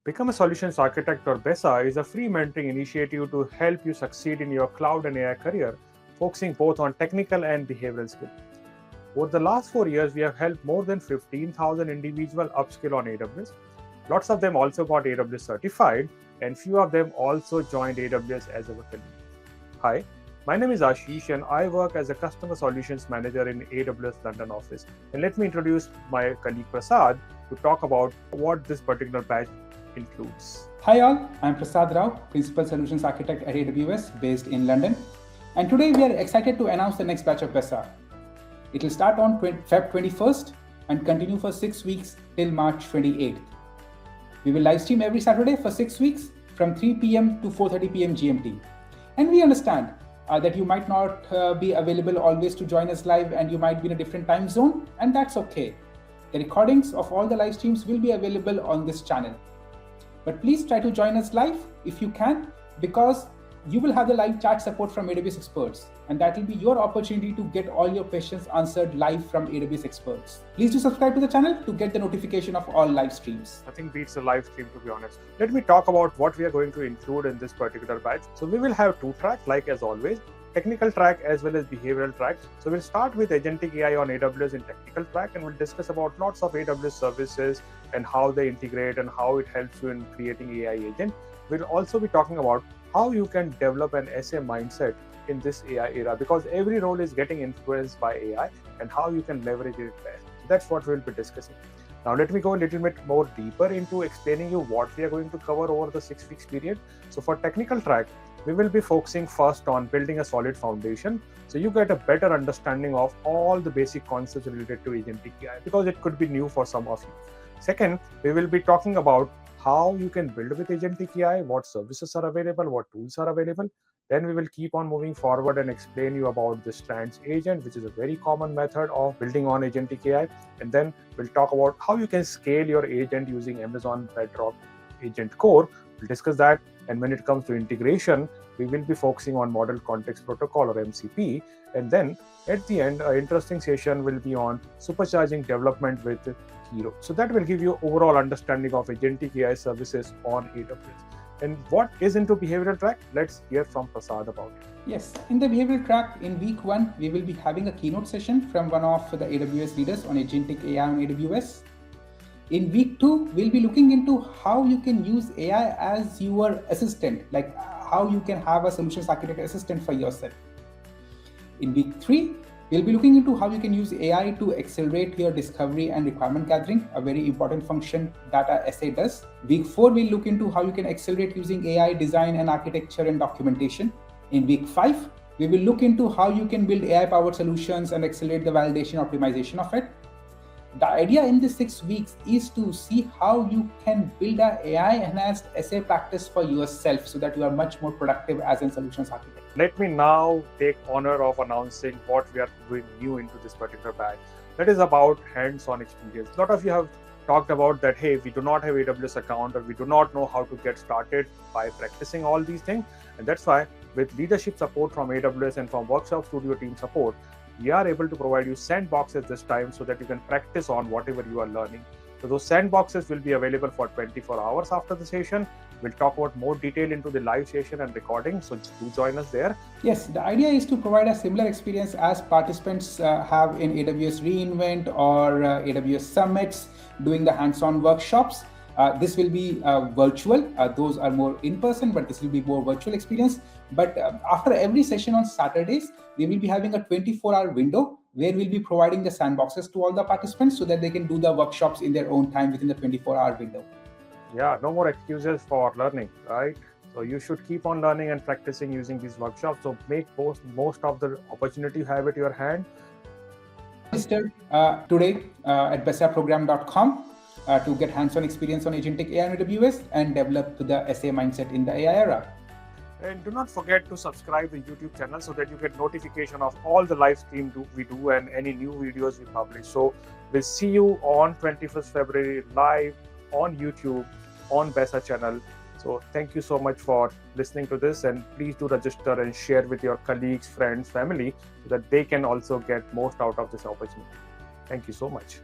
Become a Solutions Architect or BeSA is a free mentoring initiative to help you succeed in your cloud and AI career, focusing both on technical and behavioral skills. Over the last 4 years, we have helped more than 15,000 individuals upskill on AWS. Lots of them also got AWS certified, and few of them also joined AWS as our colleague. Hi, my name is Ashish, and I work as a Customer Solutions Manager in AWS London office. And let me introduce my colleague Prasad to talk about what this particular batch includes. Hi all, I'm Prasad Rao, Principal Solutions Architect at AWS based in London. And today we are excited to announce the next batch of BeSA. It will start on Feb 21st and continue for 6 weeks till March 28th. We will live stream every Saturday for 6 weeks from 3 p.m. to 4:30 p.m. GMT. And we understand that you might not be available always to join us live, and you might be in a different time zone, and that's okay. The recordings of all the live streams will be available on this channel. But please try to join us live if you can, because you will have the live chat support from AWS experts, and that will be your opportunity to get all your questions answered live from AWS experts. Please do subscribe to the channel to get the notification of all live streams. I think beats a live stream, to be honest. Let me talk about what we are going to include in this particular batch. So we will have 2 tracks, like as always, technical track as well as behavioral track. So we'll start with Agentic AI on AWS in technical track, and we'll discuss about lots of AWS services and how they integrate and how it helps you in creating AI agent. We'll also be talking about how you can develop an SA mindset in this AI era, because every role is getting influenced by AI, and how you can leverage it best. So that's what we'll be discussing. Now let me go a little bit more deeper into explaining you what we are going to cover over the 6 weeks period. So for technical track, we will be focusing first on building a solid foundation, so you get a better understanding of all the basic concepts related to Agentic AI, because it could be new for some of you. Second, we will be talking about how you can build with Agentic AI, what services are available, what tools are available. Then we will keep on moving forward and explain you about the Strands agent, which is a very common method of building on Agentic AI. And then we'll talk about how you can scale your agent using Amazon Bedrock Agent Core. We'll discuss that. And when it comes to integration, we will be focusing on Model Context Protocol or MCP. And then at the end, an interesting session will be on supercharging development with Hero. So that will give you overall understanding of Agentic AI services on AWS. And what is into behavioral track? Let's hear from Prasad about it. Yes, in the behavioral track, in week 1, we will be having a keynote session from one of the AWS leaders on Agentic AI on AWS. In week 2, we'll be looking into how you can use AI as your assistant, like how you can have a solutions architect assistant for yourself. In week 3, we'll be looking into how you can use AI to accelerate your discovery and requirement gathering, a very important function that a SA does. Week 4, we'll look into how you can accelerate using AI design and architecture and documentation. In week 5, we will look into how you can build AI-powered solutions and accelerate the validation optimization of it. The idea in the 6 weeks is to see how you can build an AI-enhanced SA practice for yourself, so that you are much more productive as a solutions architect. Let me now take honor of announcing what we are doing new into this particular batch. That is about hands-on experience. A lot of you have talked about that, hey, we do not have AWS account, or we do not know how to get started by practicing all these things. And that's why with leadership support from AWS and from Workshop Studio team support, we are able to provide you sandboxes this time, so that you can practice on whatever you are learning. So those sandboxes will be available for 24 hours after the session. We'll talk about more detail into the live session and recording, so do join us there. Yes, the idea is to provide a similar experience as participants have in AWS reInvent or AWS summits, doing the hands-on workshops. This will be virtual. Those are more in-person, but this will be more virtual experience. But after every session on Saturdays, we will be having a 24-hour window where we'll be providing the sandboxes to all the participants, so that they can do the workshops in their own time within the 24-hour window. Yeah, no more excuses for learning, right? So you should keep on learning and practicing using these workshops. So make most of the opportunity you have at your hand. Register today at BeSAProgram.com to get hands-on experience on Agentic AI on AWS and develop the SA mindset in the AI era. And do not forget to subscribe the YouTube channel, so that you get notification of all the live stream we do and any new videos we publish. So we'll see you on 21st February live on YouTube on BeSA channel. So thank you so much for listening to this, and please do register and share with your colleagues, friends, family, so that they can also get most out of this opportunity. Thank you so much.